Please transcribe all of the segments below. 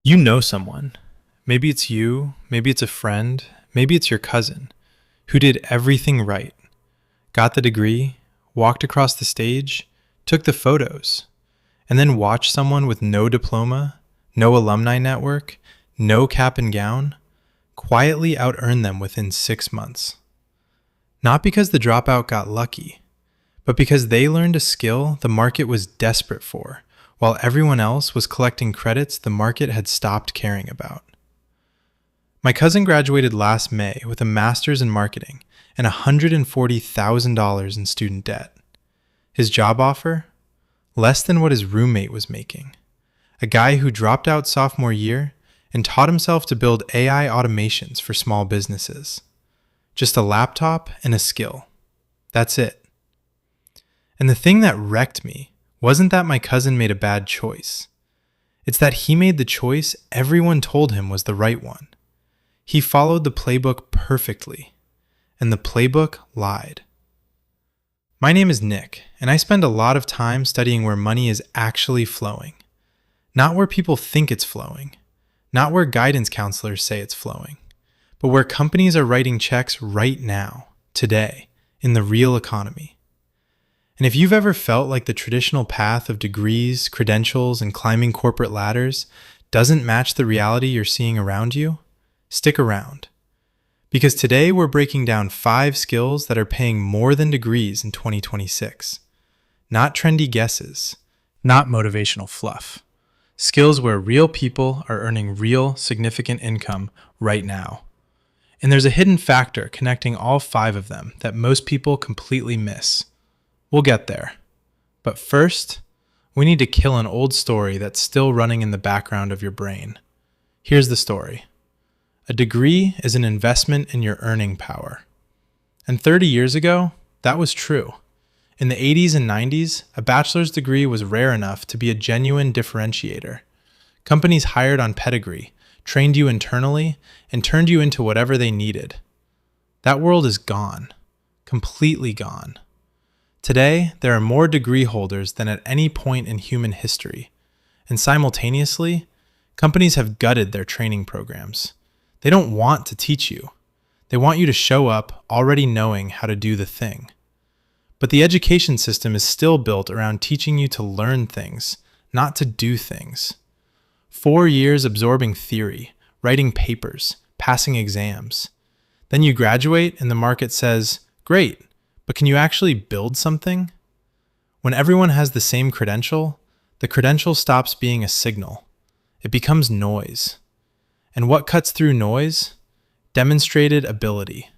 You know someone. Maybe it's you, maybe it's a friend, maybe it's your cousin, who did everything right, got the degree, walked across the stage, took the photos, and then watched someone with no diploma, no alumni network, no cap and gown, quietly out-earn them within 6 months. Not because the dropout got lucky, but because they learned a skill the market was desperate for, while everyone else was collecting credits the market had stopped caring about. My cousin graduated last May with a master's in marketing and $140,000 in student debt. His job offer? Less than what his roommate was making. A guy who dropped out sophomore year and taught himself to build AI automations for small businesses. Just a laptop and a skill. That's it. And the thing that wrecked me wasn't that my cousin made a bad choice. It's that he made the choice everyone told him was the right one. He followed the playbook perfectly, and the playbook lied. My name is Nick, and I spend a lot of time studying where money is actually flowing. Not where people think it's flowing, not where guidance counselors say it's flowing, but where companies are writing checks right now, today, in the real economy. And if you've ever felt like the traditional path of degrees, credentials, and climbing corporate ladders doesn't match the reality you're seeing around you, stick around. Because today we're breaking down 5 skills that are paying more than degrees in 2026. Not trendy guesses, not motivational fluff. Skills where real people are earning real, significant income right now. And there's a hidden factor connecting all 5 of them that most people completely miss. We'll get there. But first, we need to kill an old story that's still running in the background of your brain. Here's the story. A degree is an investment in your earning power. And 30 years ago, that was true. In the 80s and 90s, a bachelor's degree was rare enough to be a genuine differentiator. Companies hired on pedigree, trained you internally, and turned you into whatever they needed. That world is gone. Completely gone. Today, there are more degree holders than at any point in human history. And simultaneously, companies have gutted their training programs. They don't want to teach you. They want you to show up already knowing how to do the thing. But the education system is still built around teaching you to learn things, not to do things. 4 years absorbing theory, writing papers, passing exams. Then you graduate and the market says, "Great, but can you actually build something?" When everyone has the same credential, the credential stops being a signal. It becomes noise. And what cuts through noise? Demonstrated ability.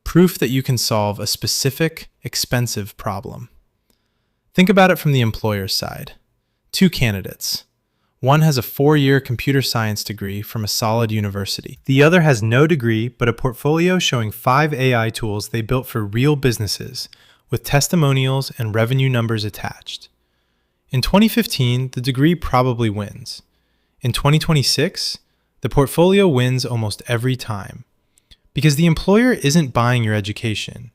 Proof that you can solve a specific, expensive problem. Think about it from the employer's side. 2 candidates. One has a 4-year computer science degree from a solid university. The other has no degree, but a portfolio showing 5 AI tools they built for real businesses, with testimonials and revenue numbers attached. In 2015, the degree probably wins. In 2026, the portfolio wins almost every time. Because the employer isn't buying your education,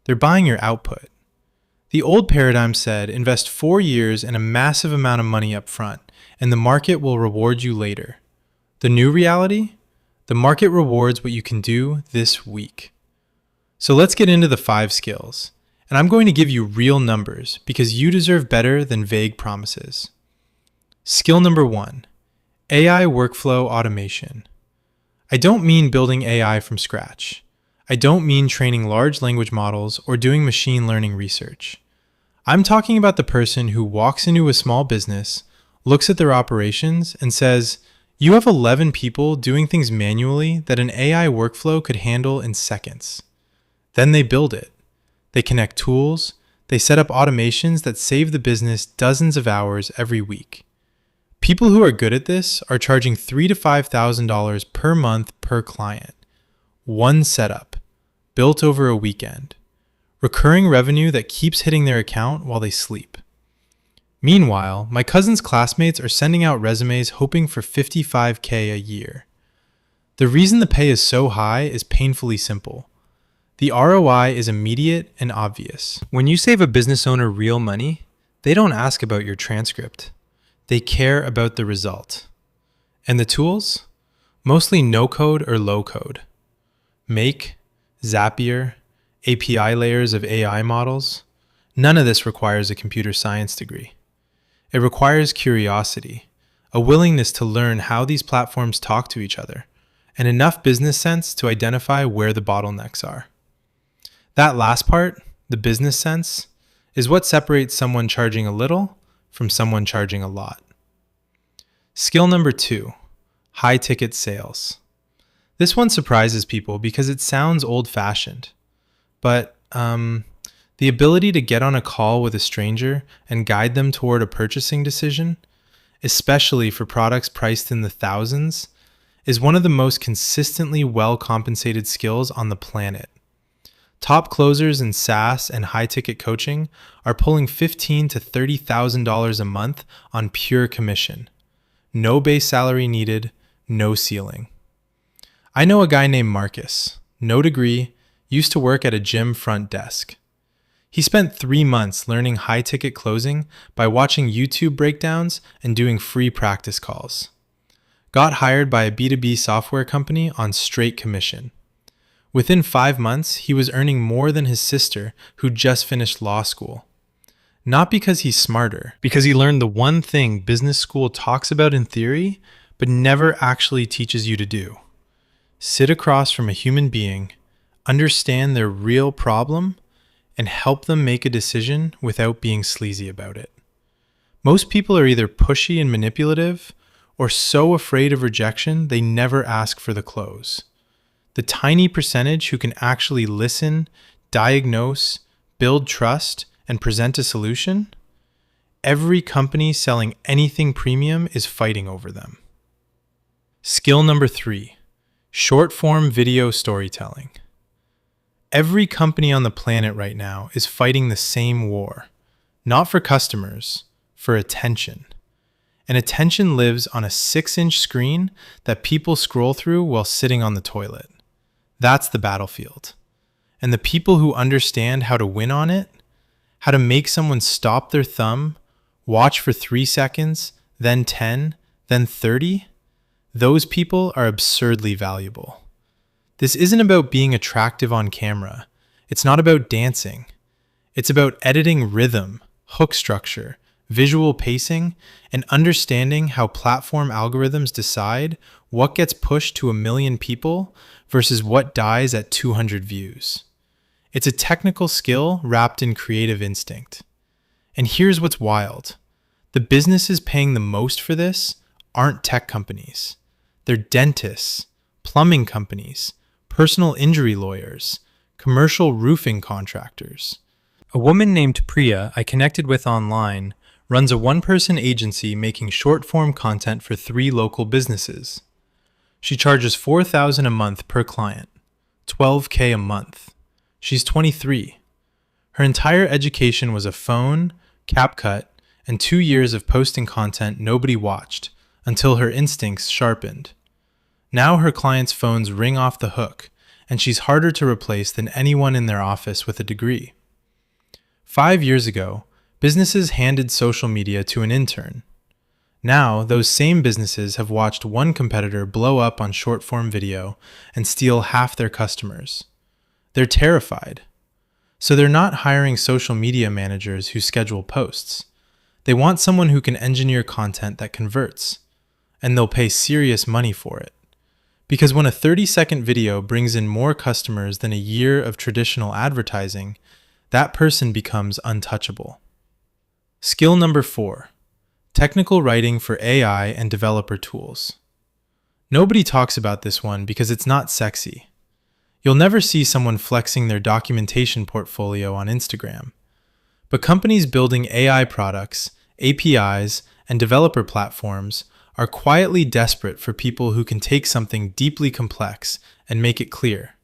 they're buying your output. The old paradigm said invest 4 years and a massive amount of money up front, and the market will reward you later. The new reality? The market rewards what you can do this week. So let's get into the 5 skills. And I'm going to give you real numbers because you deserve better than vague promises. Skill number 1, AI workflow automation. I don't mean building AI from scratch. I don't mean training large language models or doing machine learning research. I'm talking about the person who walks into a small business, looks at their operations, and says, "You have 11 people doing things manually that an AI workflow could handle in seconds." Then they build it. They connect tools. They set up automations that save the business dozens of hours every week. People who are good at this are charging $3,000 to $5,000 per month per client. One setup, built over a weekend. Recurring revenue that keeps hitting their account while they sleep. Meanwhile, my cousin's classmates are sending out resumes hoping for $55K a year. The reason the pay is so high is painfully simple. The ROI is immediate and obvious. When you save a business owner real money, they don't ask about your transcript. They care about the result. And the tools? Mostly no code or low code. Make, Zapier, API layers of AI models. None of this requires a computer science degree. It requires curiosity, a willingness to learn how these platforms talk to each other, and enough business sense to identify where the bottlenecks are. That last part, the business sense, is what separates someone charging a little from someone charging a lot. Skill number 2, high-ticket sales. This one surprises people because it sounds old-fashioned, but the ability to get on a call with a stranger and guide them toward a purchasing decision, especially for products priced in the thousands, is one of the most consistently well-compensated skills on the planet. Top closers in SaaS and high-ticket coaching are pulling $15,000 to $30,000 a month on pure commission. No base salary needed, no ceiling. I know a guy named Marcus, no degree, used to work at a gym front desk. He spent 3 months learning high-ticket closing by watching YouTube breakdowns and doing free practice calls. Got hired by a B2B software company on straight commission. Within 5 months, he was earning more than his sister, who just finished law school. Not because he's smarter, because he learned the one thing business school talks about in theory, but never actually teaches you to do. Sit across from a human being, understand their real problem, and help them make a decision without being sleazy about it. Most people are either pushy and manipulative, or so afraid of rejection they never ask for the close. The tiny percentage who can actually listen, diagnose, build trust, and present a solution, every company selling anything premium is fighting over them. Skill number 3, short-form video storytelling. Every company on the planet right now is fighting the same war, not for customers, for attention. And attention lives on a 6-inch screen that people scroll through while sitting on the toilet. That's the battlefield. And the people who understand how to win on it, how to make someone stop their thumb, watch for 3 seconds, then 10, then 30, those people are absurdly valuable. This isn't about being attractive on camera. It's not about dancing. It's about editing rhythm, hook structure, visual pacing, and understanding how platform algorithms decide what gets pushed to 1 million people versus what dies at 200 views. It's a technical skill wrapped in creative instinct. And here's what's wild. The businesses paying the most for this aren't tech companies. They're dentists, plumbing companies, personal injury lawyers, commercial roofing contractors. A woman named Priya I connected with online runs a one-person agency making short-form content for 3 local businesses. She charges $4,000 a month per client, $12,000 a month. She's 23. Her entire education was a phone, CapCut, and 2 years of posting content nobody watched until her instincts sharpened. Now her clients' phones ring off the hook, and she's harder to replace than anyone in their office with a degree. 5 years ago, businesses handed social media to an intern. Now, those same businesses have watched one competitor blow up on short-form video and steal half their customers. They're terrified. So they're not hiring social media managers who schedule posts. They want someone who can engineer content that converts, and they'll pay serious money for it. Because when a 30-second video brings in more customers than a year of traditional advertising, that person becomes untouchable. Skill number 4, technical writing for AI and developer tools. Nobody talks about this one because it's not sexy. You'll never see someone flexing their documentation portfolio on Instagram. But companies building AI products, APIs, and developer platforms are quietly desperate for people who can take something deeply complex and make it clear,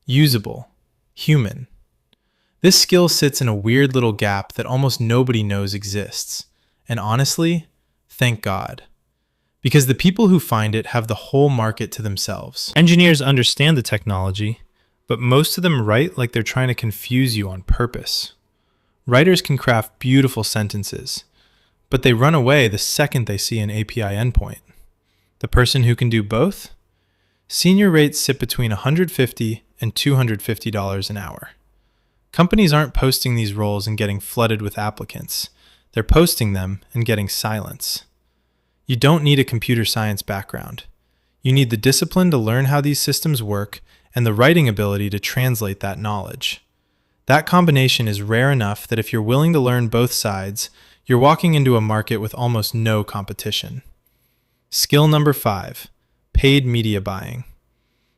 usable, human. This skill sits in a weird little gap that almost nobody knows exists. And honestly, thank God. Because the people who find it have the whole market to themselves. Engineers understand the technology, but most of them write like they're trying to confuse you on purpose. Writers can craft beautiful sentences, but they run away the second they see an API endpoint. The person who can do both? Senior rates sit between $150 and $250 an hour. Companies aren't posting these roles and getting flooded with applicants. They're posting them and getting silence. You don't need a computer science background. You need the discipline to learn how these systems work and the writing ability to translate that knowledge. That combination is rare enough that if you're willing to learn both sides, you're walking into a market with almost no competition. Skill number 5, paid media buying.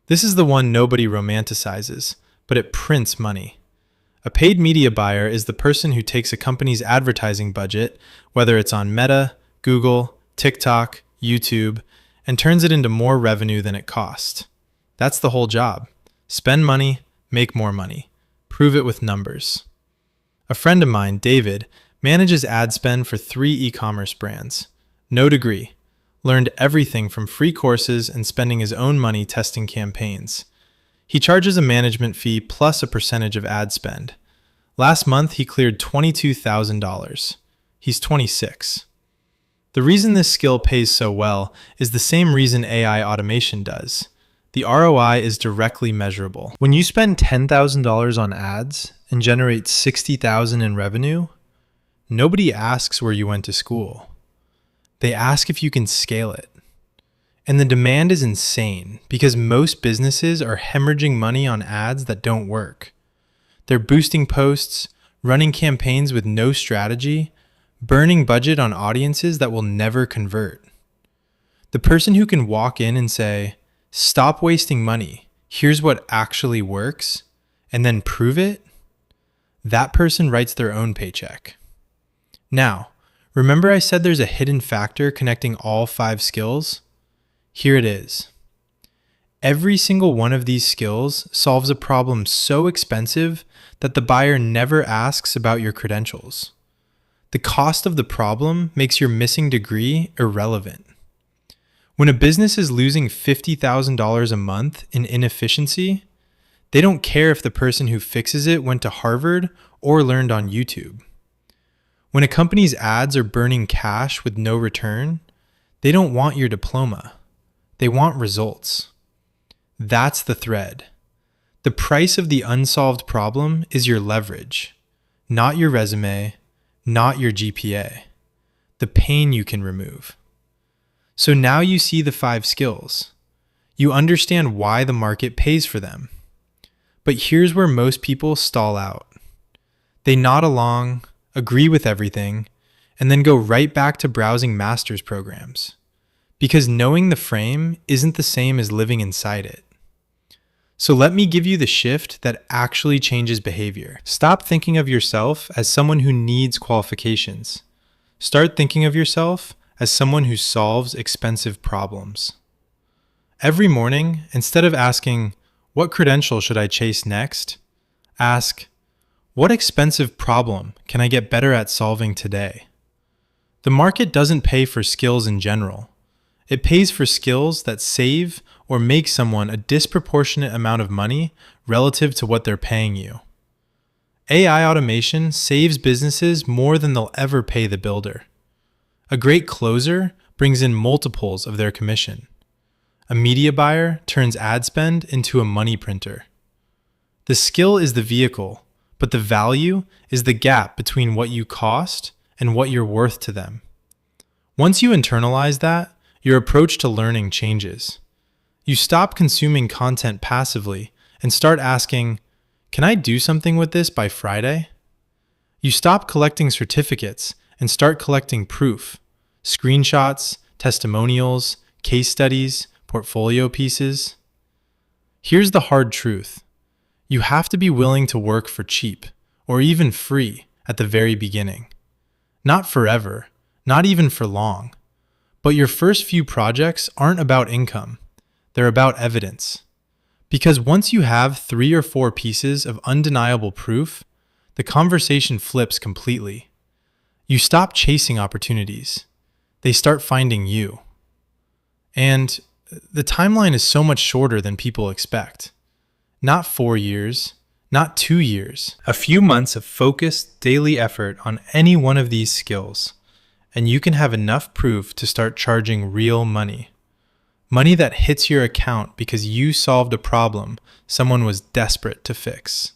This is the one nobody romanticizes, but it prints money. A paid media buyer is the person who takes a company's advertising budget, whether it's on Meta, Google, TikTok, YouTube, and turns it into more revenue than it cost. That's the whole job. Spend money, make more money. Prove it with numbers. A friend of mine, David, manages ad spend for 3 e-commerce brands. No degree. Learned everything from free courses and spending his own money testing campaigns. He charges a management fee plus a percentage of ad spend. Last month, he cleared $22,000. He's 26. The reason this skill pays so well is the same reason AI automation does. The ROI is directly measurable. When you spend $10,000 on ads and generate $60,000 in revenue, nobody asks where you went to school. They ask if you can scale it. And the demand is insane because most businesses are hemorrhaging money on ads that don't work. They're boosting posts, running campaigns with no strategy, burning budget on audiences that will never convert. The person who can walk in and say, "Stop wasting money, here's what actually works," and then prove it, that person writes their own paycheck. Now, remember I said there's a hidden factor connecting all 5 skills? Here it is. Every single one of these skills solves a problem so expensive that the buyer never asks about your credentials. The cost of the problem makes your missing degree irrelevant. When a business is losing $50,000 a month in inefficiency, they don't care if the person who fixes it went to Harvard or learned on YouTube. When a company's ads are burning cash with no return, they don't want your diploma. They want results. That's the thread. The price of the unsolved problem is your leverage, not your resume, not your GPA, the pain you can remove. So now you see the 5 skills. You understand why the market pays for them. But here's where most people stall out. They nod along, agree with everything, and then go right back to browsing master's programs. Because knowing the frame isn't the same as living inside it. So let me give you the shift that actually changes behavior. Stop thinking of yourself as someone who needs qualifications. Start thinking of yourself as someone who solves expensive problems. Every morning, instead of asking, "What credential should I chase next?" ask, "What expensive problem can I get better at solving today?" The market doesn't pay for skills in general. It pays for skills that save or make someone a disproportionate amount of money relative to what they're paying you. AI automation saves businesses more than they'll ever pay the builder. A great closer brings in multiples of their commission. A media buyer turns ad spend into a money printer. The skill is the vehicle, but the value is the gap between what you cost and what you're worth to them. Once you internalize that, your approach to learning changes. You stop consuming content passively and start asking, "Can I do something with this by Friday?" You stop collecting certificates and start collecting proof, screenshots, testimonials, case studies, portfolio pieces. Here's the hard truth. You have to be willing to work for cheap or even free at the very beginning. Not forever, not even for long. But your first few projects aren't about income. They're about evidence. Because once you have 3 or 4 pieces of undeniable proof, the conversation flips completely. You stop chasing opportunities. They start finding you. And the timeline is so much shorter than people expect. Not 4 years, not 2 years. A few months of focused daily effort on any one of these skills, and you can have enough proof to start charging real money. Money that hits your account because you solved a problem someone was desperate to fix.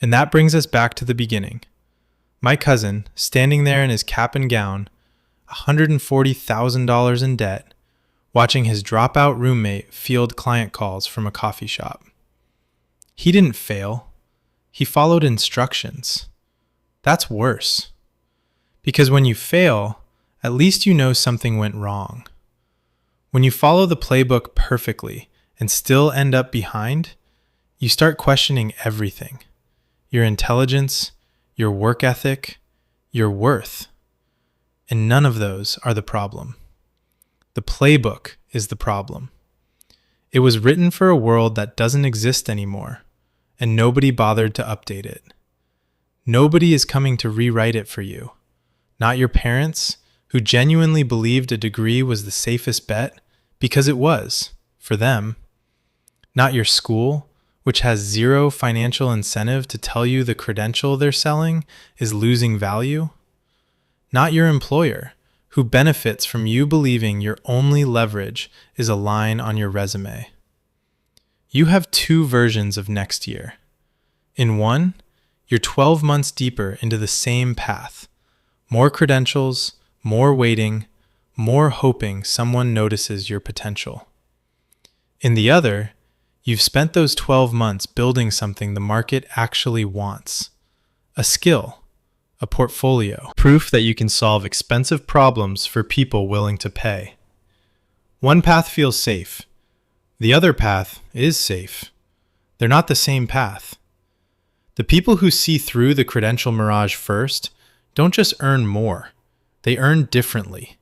And that brings us back to the beginning. My cousin, standing there in his cap and gown, $140,000 in debt, watching his dropout roommate field client calls from a coffee shop. He didn't fail. He followed instructions. That's worse. Because when you fail, at least you know something went wrong. When you follow the playbook perfectly and still end up behind, you start questioning everything. Your intelligence, your work ethic, your worth. And none of those are the problem. The playbook is the problem. It was written for a world that doesn't exist anymore, and nobody bothered to update it. Nobody is coming to rewrite it for you. Not your parents, who genuinely believed a degree was the safest bet because it was, for them. Not your school, which has zero financial incentive to tell you the credential they're selling is losing value. Not your employer, who benefits from you believing your only leverage is a line on your resume. You have two versions of next year. In one, you're 12 months deeper into the same path. More credentials, more waiting, more hoping someone notices your potential. In the other, you've spent those 12 months building something the market actually wants. A skill, a portfolio, proof that you can solve expensive problems for people willing to pay. One path feels safe. The other path is safe. They're not the same path. The people who see through the credential mirage first don't just earn more. They earn differently,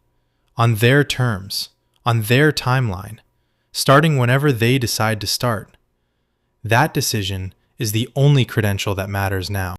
on their terms, on their timeline, starting whenever they decide to start. That decision is the only credential that matters now.